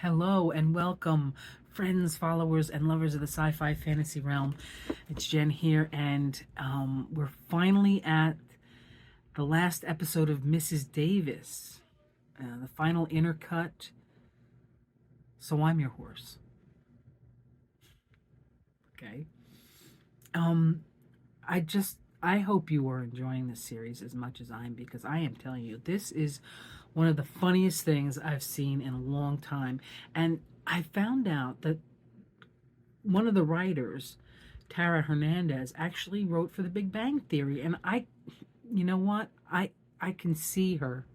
Hello and welcome, friends, followers, and lovers of the sci-fi fantasy realm. It's Jen here, and we're finally at the last episode of Mrs. Davis, the final intercut. So I'm your horse. Okay. Um, I hope you are enjoying this series as much as I am, because I am telling you, this is one of the funniest things I've seen in a long time. And I found out that one of the writers, Tara Hernandez, actually wrote for The Big Bang Theory. And you know what? I can see her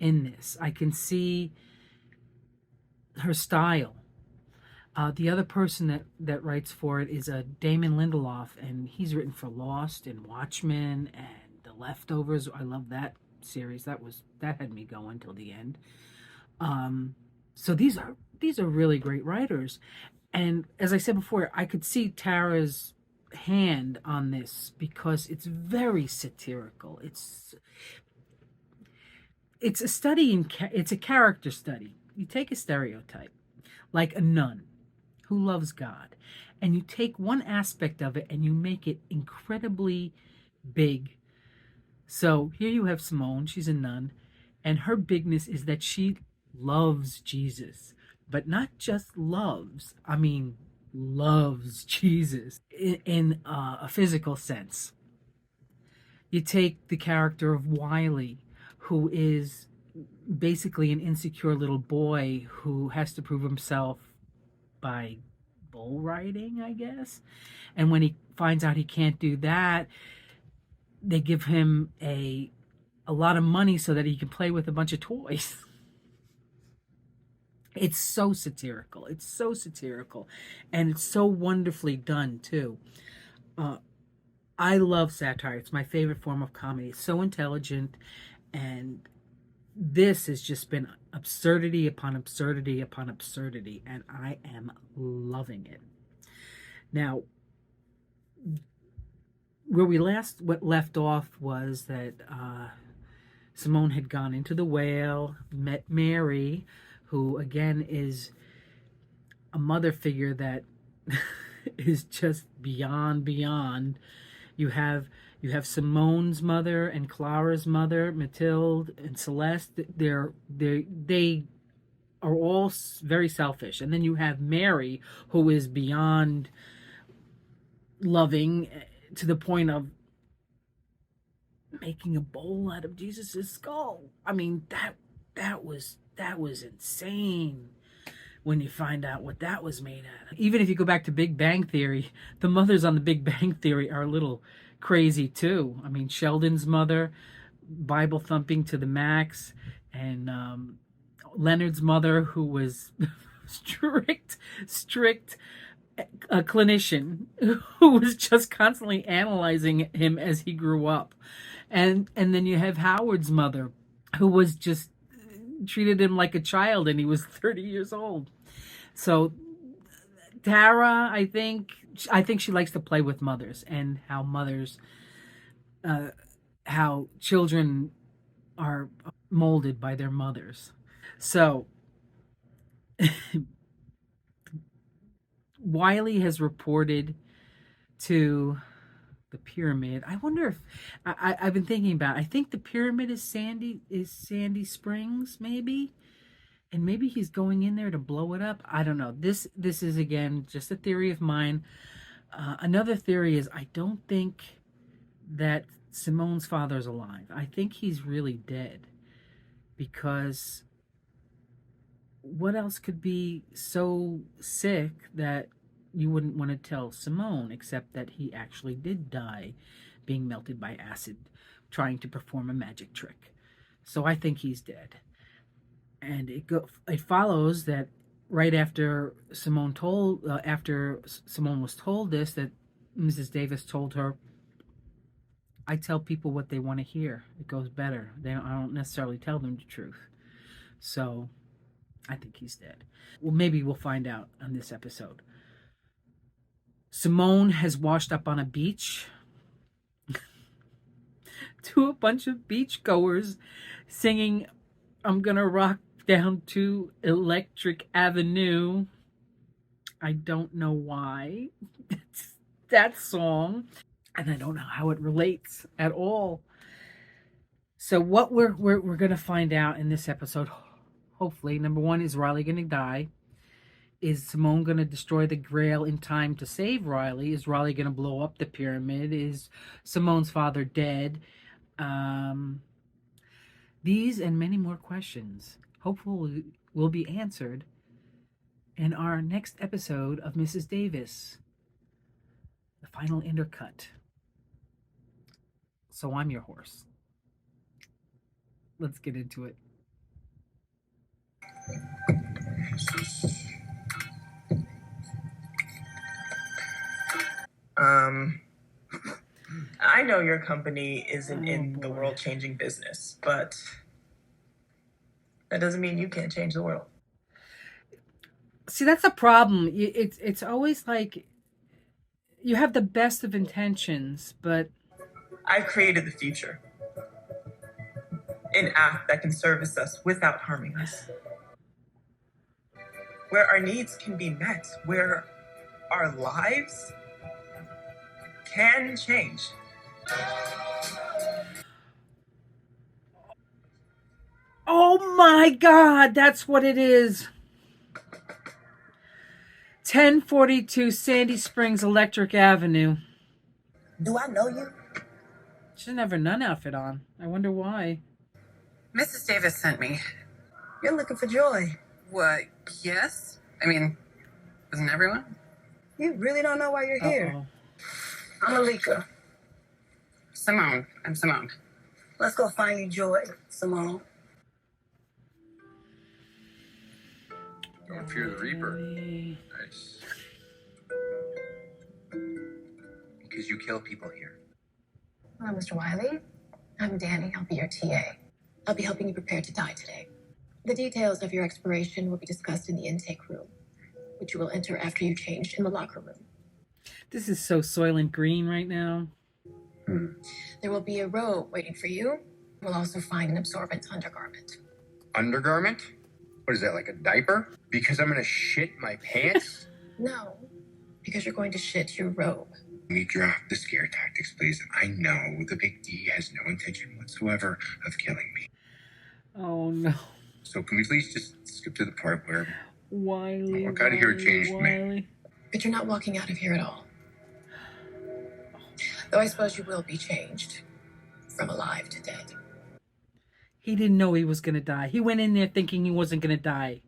in this. I can see her style. The other person that writes for it is Damon Lindelof, and he's written for Lost and Watchmen and The Leftovers. I love that series. That had me going till the end. So these are really great writers, and as I said before, I could see Tara's hand on this because it's very satirical. It's a study it's a character study. You take a stereotype like a nun who loves God, and you take one aspect of it and you make it incredibly big. So here you have Simone, she's a nun, and her bigness is that she loves Jesus, but not just loves, I mean, loves Jesus in a physical sense. You take the character of Wiley, who is basically an insecure little boy who has to prove himself by bull riding, I guess. And when he finds out he can't do that, they give him a lot of money so that he can play with a bunch of toys. It's so satirical. It's so satirical, and it's so wonderfully done too. Uh, I love satire. It's my favorite form of comedy. It's so intelligent, and this has just been absurdity upon absurdity upon absurdity, and I am loving it. Now, where we left off was that Simone had gone into the whale, met Mary, who again is a mother figure that is just beyond. You have Simone's mother and Clara's mother, Mathilde and Celeste. They are all very selfish, and then you have Mary, who is beyond loving to the point of making a bowl out of Jesus's skull. I mean, that was insane when you find out what that was made out of. Even if you go back to Big Bang Theory, the mothers on the Big Bang Theory are a little crazy too. I mean, Sheldon's mother, Bible thumping to the max, and Leonard's mother, who was strict a clinician who was just constantly analyzing him as he grew up. And then you have Howard's mother, who was just treated him like a child, and he was 30 years old. So Tara, I think she likes to play with mothers, and how children are molded by their mothers. So Wiley has reported to the pyramid. I wonder if I've been thinking about. I think the pyramid is Sandy Springs, maybe, and maybe he's going in there to blow it up. I don't know. This is again just a theory of mine. Another theory is I don't think that Simone's father is alive. I think he's really dead, because what else could be so sick that you wouldn't want to tell Simone, except that he actually did die being melted by acid trying to perform a magic trick. So I think he's dead. And it follows that right after Simone was told this, that Mrs. Davis told her, I tell people what they want to hear. It goes better. I don't necessarily tell them the truth. So I think he's dead. Well, maybe we'll find out on this episode. Simone has washed up on a beach to a bunch of beachgoers singing I'm Gonna Rock down to Electric Avenue. I don't know why. It's that song. And I don't know how it relates at all. So what we're gonna find out in this episode, hopefully, number one, is Riley gonna die? Is Simone gonna destroy the Grail in time to save Riley? Is Riley gonna blow up the pyramid? Is Simone's father dead? Um, these and many more questions hopefully will be answered in our next episode of Mrs. Davis, the Final Intercut. So I'm your horse. Let's get into it. I know your company isn't in the world-changing business, but that doesn't mean you can't change the world. See, that's a problem. It's always like you have the best of intentions, but I've created the future. An app that can service us without harming us. Where our needs can be met, where our lives can change. oh my God, that's what it is. 1042 Sandy Springs Electric Avenue. Do I know you? She doesn't have her nun outfit on. I wonder why. Mrs. Davis sent me. You're looking for Joy. What? Yes? I mean, isn't everyone? You really don't know why you're here. I'm Alika. Simone. I'm Simone. Let's go find you Joy, Simone. Don't fear the Reaper. Nice. Because you kill people here. Hello, Mr. Wiley. I'm Danny. I'll be your TA. I'll be helping you prepare to die today. The details of your expiration will be discussed in the intake room, which you will enter after you change in the locker room. This is so Soylent Green right now. There will be a robe waiting for you. We'll also find an absorbent undergarment. Undergarment? What is that, like a diaper? Because I'm gonna shit my pants? No, because you're going to shit your robe. We drop the scare tactics, please. I know the Big D has no intention whatsoever of killing me. Oh no. So can we please just skip to the part where Wiley. I walk out of here changed me? But you're not walking out of here at all. Though I suppose you will be changed from alive to dead. He didn't know he was going to die. He went in there thinking he wasn't going to die.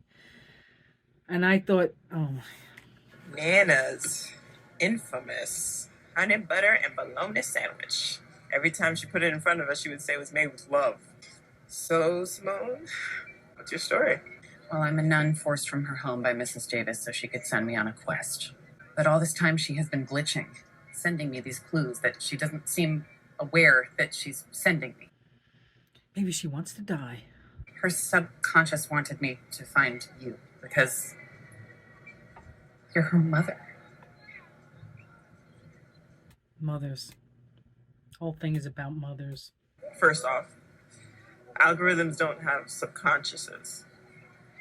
And I thought, oh. Nana's infamous honey butter and bologna sandwich. Every time she put it in front of us, she would say it was made with love. So, Simone, what's your story? Well, I'm a nun forced from her home by Mrs. Davis so she could send me on a quest. But all this time she has been glitching, sending me these clues that she doesn't seem aware that she's sending me. Maybe she wants to die. Her subconscious wanted me to find you because you're her mother. Mothers. The whole thing is about mothers. First off, algorithms don't have subconsciouses.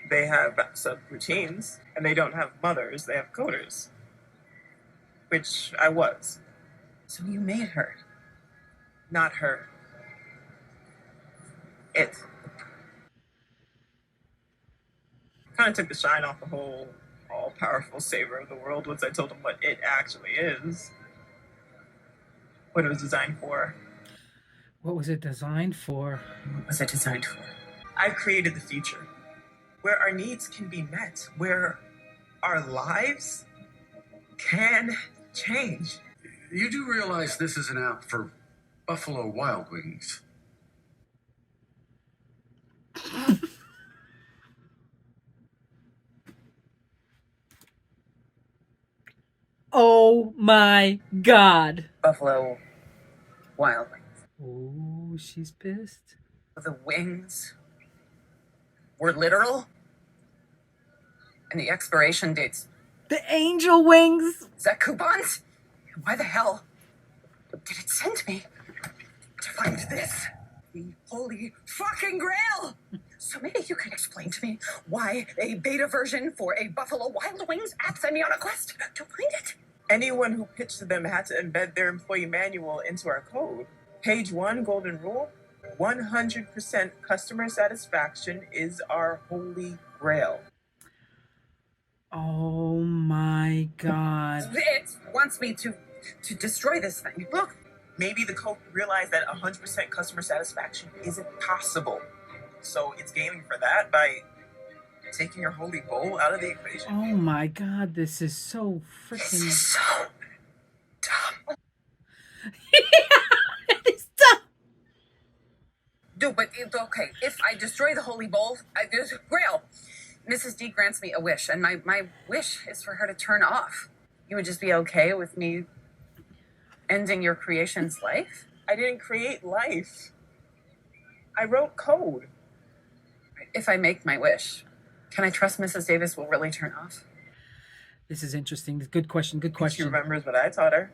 They have subroutines, and they don't have mothers, they have coders. Which I was. So you made her. Not her. It. Kind of took the shine off the whole all-powerful savior of the world once I told him what it actually is. What it was designed for. What was it designed for? What was it designed for? I've created the future. Where our needs can be met. Where our lives can change. You do realize this is an app for Buffalo Wild Wings. Oh my God. Buffalo Wild Wings. Oh, she's pissed. The wings were literal? And the expiration dates. The angel wings. Is that coupons? Why the hell did it send me to find this? The holy fucking grail! So maybe you can explain to me why a beta version for a Buffalo Wild Wings app sent me on a quest to find it. Anyone who pitched to them had to embed their employee manual into our code. Page 1, golden rule: 100% customer satisfaction is our holy grail. Oh my God. It wants me to destroy this thing. Look, maybe the code realized that 100% customer satisfaction isn't possible. So it's gaming for that by taking your holy bowl out of the equation. Oh my God, this is so This freaking. is so dumb. It's dumb. No, but okay. If I destroy the holy bowl, there's a grail. Mrs. D grants me a wish, and my wish is for her to turn off. You would just be okay with me ending your creation's life? I didn't create life. I wrote code. If I make my wish, can I trust Mrs. Davis will really turn off? This is interesting. Good question. Good She question. remembers what I taught her.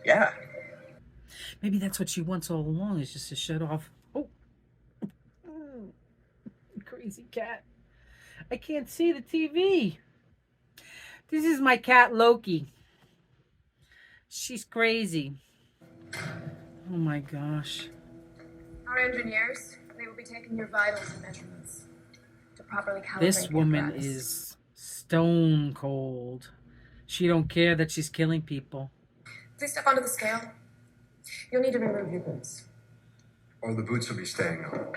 Yeah. Maybe that's what she wants all along, is just to shut off. Oh. Crazy cat. I can't see the TV. This is my cat, Loki. She's crazy. Oh my gosh. Our engineers, they will be taking your vitals and measurements to properly calibrate This the woman apparatus. is stone cold. She don't care that she's killing people. Please step onto the scale. You'll need to remove your boots. Oh, the boots will be staying on.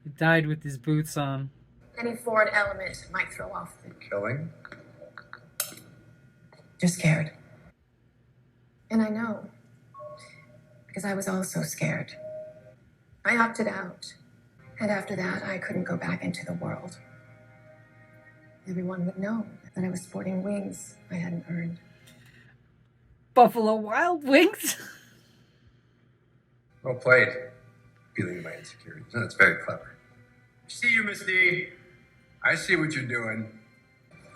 He died with his boots on. Any foreign element might throw off the... Killing? You're scared. And I know. Because I was also scared. I opted out. And after that, I couldn't go back into the world. Everyone would know that I was sporting wings I hadn't earned. Buffalo Wild Wings? Well played. Feeling my insecurities. That's very clever. See you, Miss D. I see what you're doing.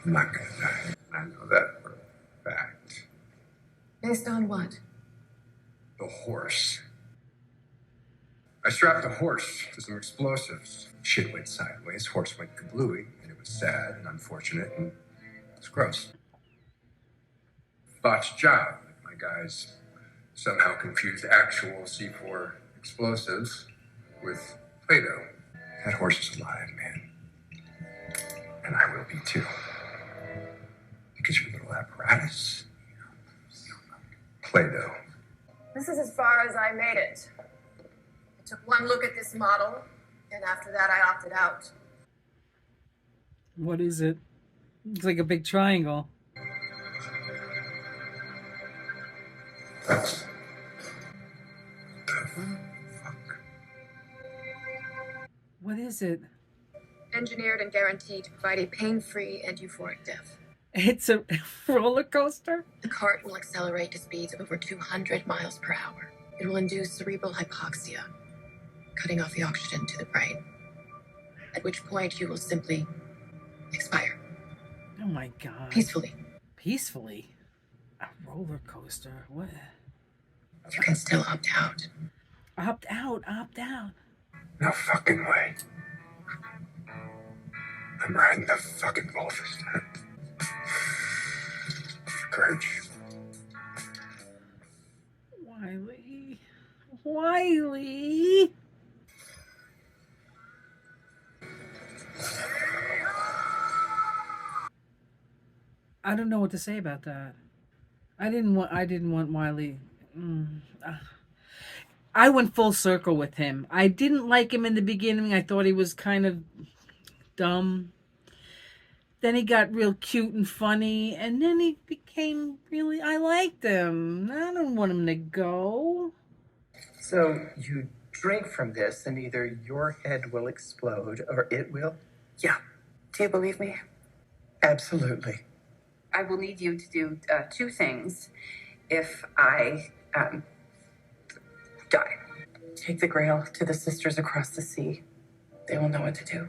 I'm not gonna die. I know that for a fact. Based on what? The horse. I strapped a horse to some explosives. Shit went sideways, horse went kablooey, and it was sad and unfortunate and it's gross. Botched job. My guys somehow confused actual C4 explosives with Play-Doh. That horse is alive, man. And I will be too. Because your little apparatus, Play-Doh. This is as far as I made it. I took one look at this model, and after that I opted out. What is it? Looks like a big triangle. That's the fuck. What is it? Engineered and guaranteed to provide a pain-free and euphoric death. It's a roller coaster? The cart will accelerate to speeds of over 200 miles per hour. It will induce cerebral hypoxia, cutting off the oxygen to the brain, at which point you will simply expire Oh my God. peacefully. Peacefully? A roller coaster? What? You can still opt out. Opt out, opt out. No fucking way. I'm riding the fucking bull this time. Courage. Wiley. Wiley. I don't know what to say about that. I didn't want Wiley. I went full circle with him. I didn't like him in the beginning. I thought he was kind of dumb. Then he got real cute and funny, and then he became really, I liked him. I don't want him to go. So you drink from this and either your head will explode or it will? Yeah. Do you believe me? Absolutely. I will need you to do two things if I die. Take the grail to the sisters across the sea. They will know what to do.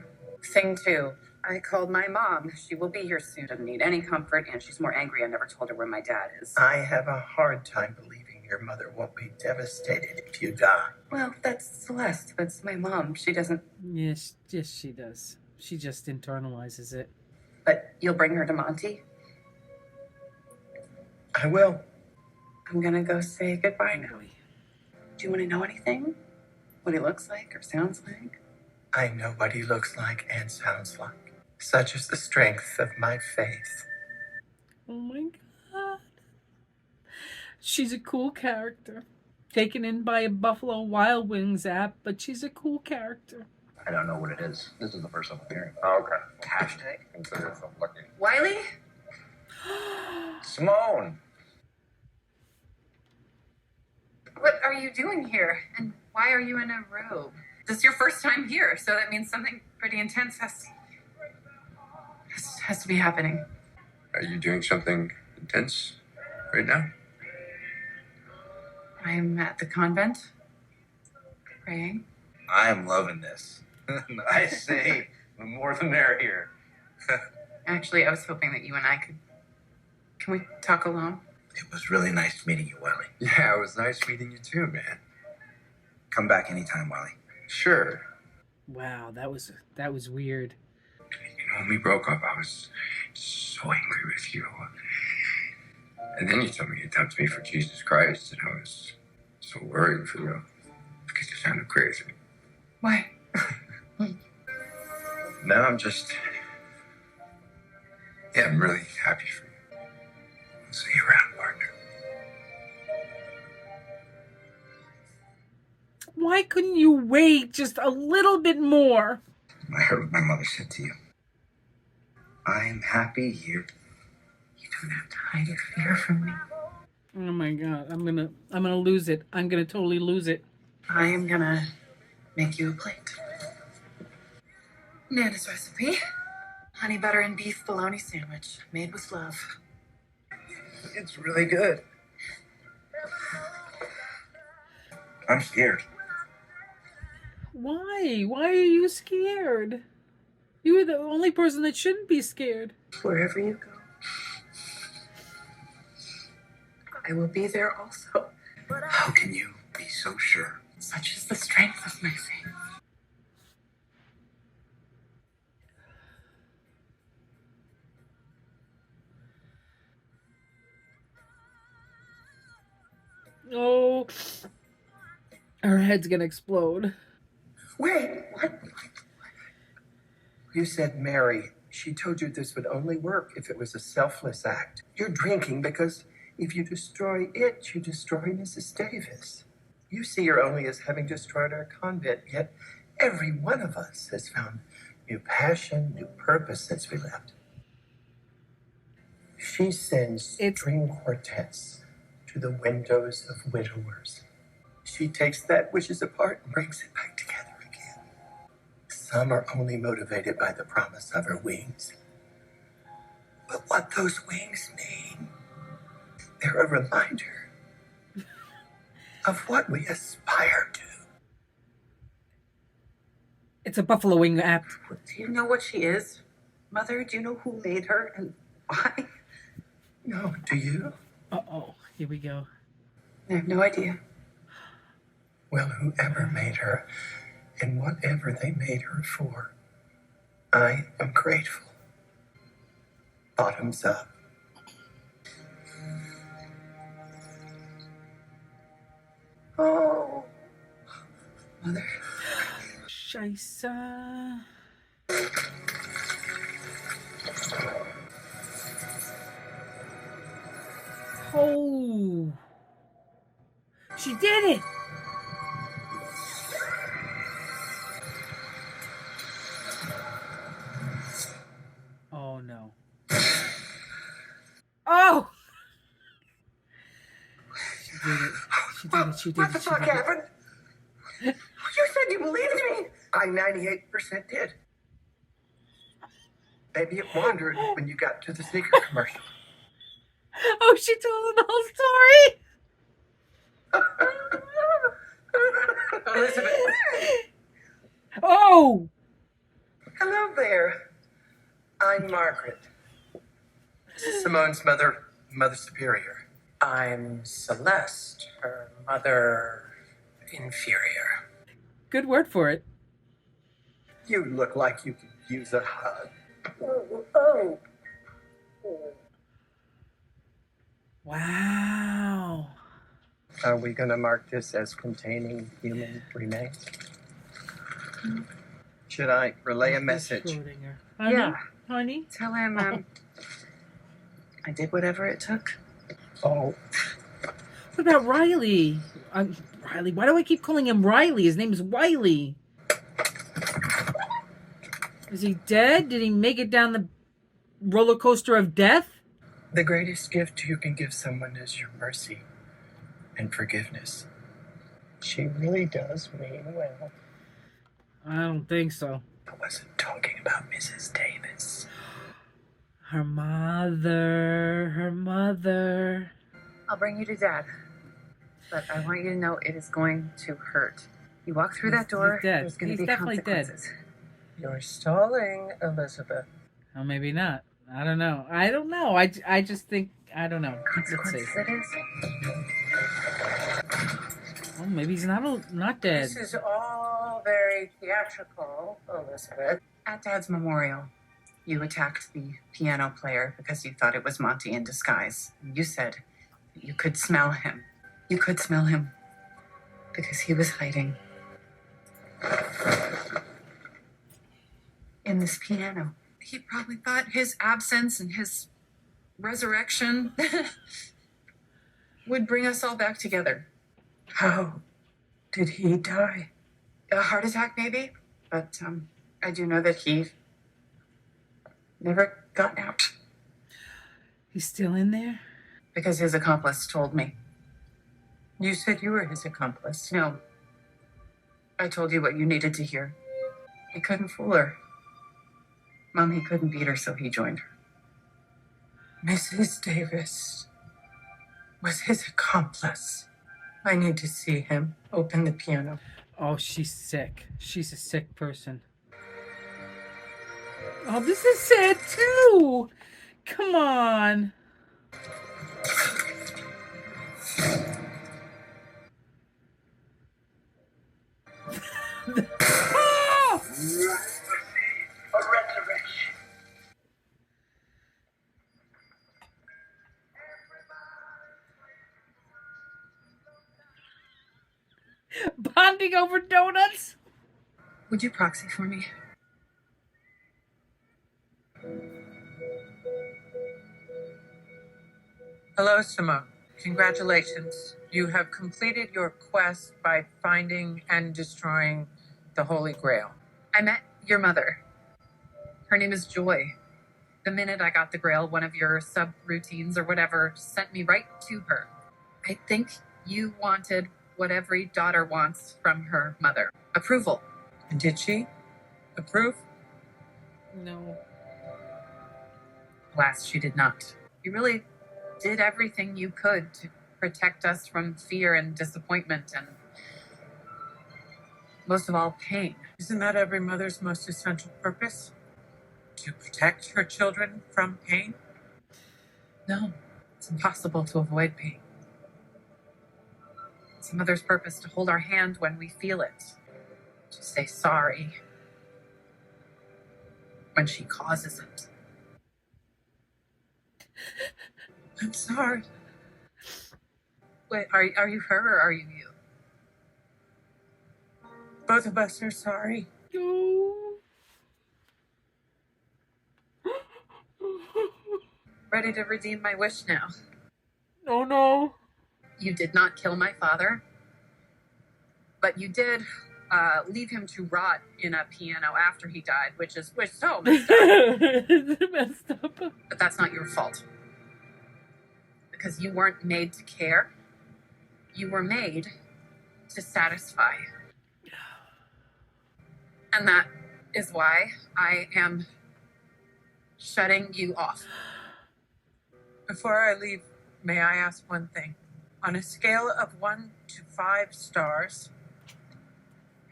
Thing two, I called my mom. She will be here soon. Doesn't need any comfort, and she's more angry I never told her where my dad is. I have a hard time believing your mother won't be devastated if you die. Well, that's Celeste. That's my mom. She doesn't. Yes, yes, she does. She just internalizes it. But you'll bring her to Monty? I will. I'm gonna go say goodbye now. Boy. Do you want to know anything? What he looks like or sounds like? I know what he looks like and sounds like. Such is the strength of my faith. Oh my god. She's a cool character. Taken in by a Buffalo Wild Wings app, but she's a cool character. I don't know what it is. This is the first time I'm hearing. Oh, okay. Hashtag. Consider yourself lucky. Wiley? Simone! What are you doing here? And why are you in a robe? This is your first time here, so that means something pretty intense has to be happening. Are you doing something intense right now? I'm at the convent, praying. I am loving this. I say, the more the merrier. Actually, I was hoping that you and I could. Can we talk alone? It was really nice meeting you, Wiley. Yeah, it was nice meeting you too, man. Come back anytime, Wiley. Sure. Wow, that was weird. You know, when we broke up, I was so angry with you. And then you told me you dumped me for Jesus Christ, and I was so worried for you because you sounded crazy. Why? Now I'm just, yeah, I'm really happy for you. I'll see you around, partner. Why couldn't you wait just a little bit more? I heard what my mother said to you. I am happy here. You don't have to hide your fear from me. Oh my god, I'm gonna lose it. I'm gonna totally lose it. I am gonna make you a plate. Nana's recipe. Honey butter and beef bologna sandwich, made with love. It's really good. I'm scared. Why? Why are you scared? You are the only person that shouldn't be scared. Wherever you go, I will be there also. How can you be so sure? Such is the strength of my faith. Oh, her head's gonna explode. Wait, what? You said Mary. She told you this would only work if it was a selfless act. You're drinking because if you destroy it, you destroy Mrs. Davis. You see her only as having destroyed our convent, yet every one of us has found new passion, new purpose since we left. She sends string quartets to the windows of widowers. She takes that which is apart and brings it back together again. Some are only motivated by the promise of her wings. But what those wings mean, they're a reminder of what we aspire to. It's a Buffalo Wing app. Do you know what she is? Mother, do you know who made her and why? No, do you? Uh-oh, here we go. I have no idea. Well, whoever made her and whatever they made her for, I am grateful. Bottoms up. Oh, Mother. Scheisse. Oh. She did it. Oh no. Oh. She did it. She did it. She did What it. the She fuck did it. happened? You said you believed me. I 98% did. Maybe it wandered when you got to the sneaker commercial. Oh, she told the whole story. Elizabeth. Oh. Hello there. I'm Margaret. This is Simone's mother, Mother Superior. I'm Celeste, her mother inferior. Good word for it. You look like you could use a hug. Wow. Are we going to mark this as containing human remains? Should I relay a message? Schrodinger. Honey? Yeah. Honey? Tell him I did whatever it took. Oh, What about Riley? Riley. Why do I keep calling him Riley? His name is Wiley. Is he dead? Did he make it down the roller coaster of death? the greatest gift you can give someone is your mercy and forgiveness. She really does mean well. I don't think so. I wasn't talking about Mrs. Davis. Her mother. Her mother. I'll bring you to Dad. But I want you to know it is going to hurt. You walk through that door, He's dead. there's going to He's be definitely dead. consequences. You're stalling, Elizabeth. Oh, maybe not. I don't know. I just think, I don't know. Let's see. Consequences it is. Oh, maybe he's not dead. This is all very theatrical, Elizabeth. At Dad's memorial, you attacked the piano player because you thought it was Monty in disguise. You said that you could smell him. You could smell him because he was hiding in this piano. He probably thought his absence and his resurrection would bring us all back together. How did he die? A heart attack, maybe, but I do know that he never got out He's still in there? because his accomplice told me. You said you were his accomplice. No, I told you what you needed to hear. He couldn't fool her. Mom, he couldn't beat her, so he joined her. Mrs. Davis was his accomplice. I need to see him. Open the piano. Oh, she's sick. She's a sick person. Oh, this is sad too. Come on. Ah! A resurrection. Bonding over donuts? Would you proxy for me? Hello, Simone. Congratulations. You have completed your quest by finding and destroying the Holy Grail. I met your mother. Her name is Joy. The minute I got the Grail, one of your sub-routines or whatever sent me right to her. I think you wanted what every daughter wants from her mother. Approval. And did she approve? No. Alas, she did not. You really did everything you could to protect us from fear and disappointment and, most of all, pain. Isn't that every mother's most essential purpose? To protect her children from pain? No, it's impossible to avoid pain. It's a mother's purpose to hold our hand when we feel it, to say sorry when she causes it. I'm sorry. Wait, are you her or are you you? Both of us are sorry. No. Ready to redeem my wish now. Oh no. You did not kill my father, but you did leave him to rot in a piano after he died, which is so messed up. Messed up. But that's not your fault. Because you weren't made to care. You were made to satisfy. And that is why I am shutting you off. Before I leave, may I ask one thing? On a scale of 1 to 5 stars,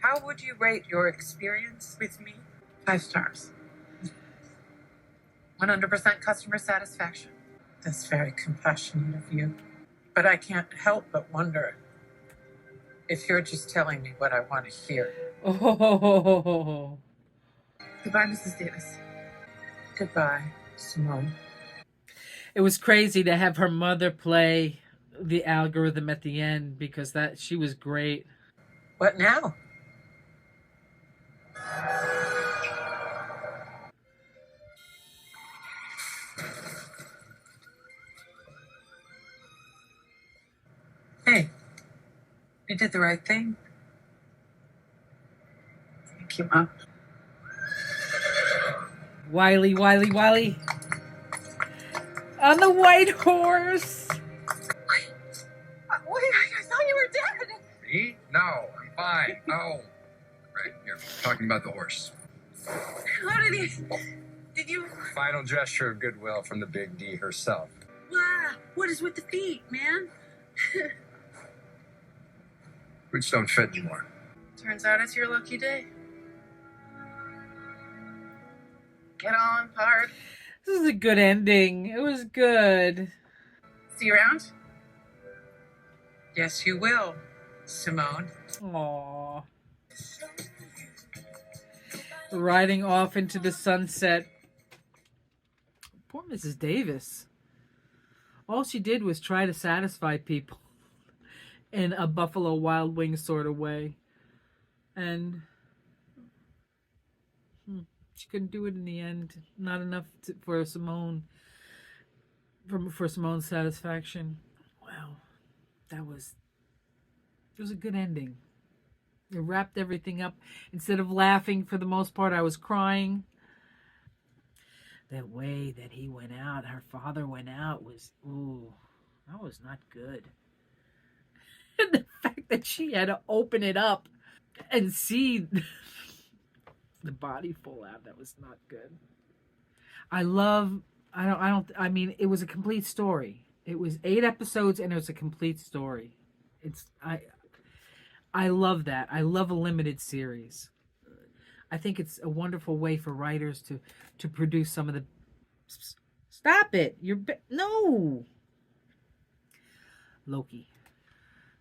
how would you rate your experience with me? 5 stars. 100% customer satisfaction. That's very compassionate of you. But I can't help but wonder if you're just telling me what I want to hear. Oh, Goodbye, Mrs. Davis. Goodbye, Simone. it was crazy to have her mother play the algorithm at the end because that she was great. What now? Hey, you did the right thing. Thank you, Mom. Wiley, Wiley, Wiley. On the white horse. Wait, I thought you were dead. Me? No, I'm fine. No. Right, you're talking about the horse. How did he... Did you... Final gesture of goodwill from the Big D herself. Wow, what is with the feet, man? Boots don't fit anymore. Turns out it's your lucky day. Get on, Pard. This is a good ending. It was good. See you around? Yes, you will, Simone. Aww. Riding off into the sunset. Poor Mrs. Davis. All she did was try to satisfy people in a Buffalo Wild Wings sort of way. And she couldn't do it in the end. Not enough for Simone. For Simone's satisfaction. Wow. It was a good ending. It wrapped everything up. Instead of laughing, for the most part, I was crying. That way that he went out, her father went out, that was not good. And the fact that she had to open it up and see the body fall out, that was not good. It was a complete story. It was 8 episodes and it was a complete story. I love that. I love a limited series. I think it's a wonderful way for writers to produce some of the... Stop it! No! Loki.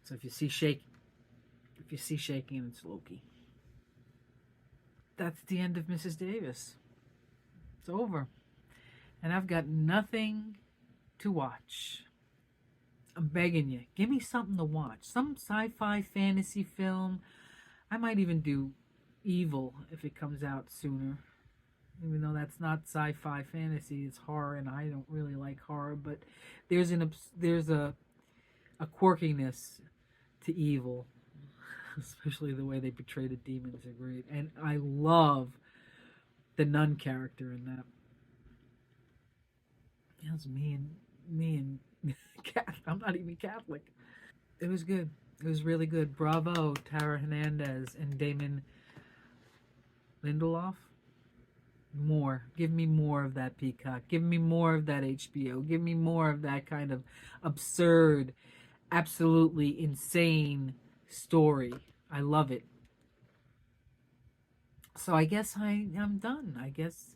So if you see shaking, it's Loki. That's the end of Mrs. Davis. It's over. And I've got nothing to watch. I'm begging you, give me something to watch. Some sci-fi fantasy film. I might even do Evil if it comes out sooner. Even though that's not sci-fi fantasy, it's horror, and I don't really like horror. But there's a quirkiness to Evil, especially the way they portray the demons are great. And I love the nun character in that. That was me and I'm not even Catholic. It was good. It was really good. Bravo, Tara Hernandez and Damon Lindelof. More. Give me more of that Peacock. Give me more of that HBO. Give me more of that kind of absurd, absolutely insane story. I love it. So I guess I'm done. I guess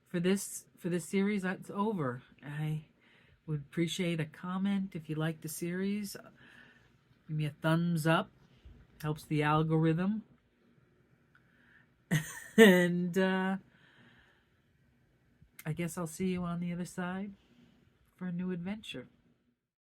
for this series, it's over. I would appreciate a comment if you like the series. Give me a thumbs up. Helps the algorithm. And I guess I'll see you on the other side for a new adventure.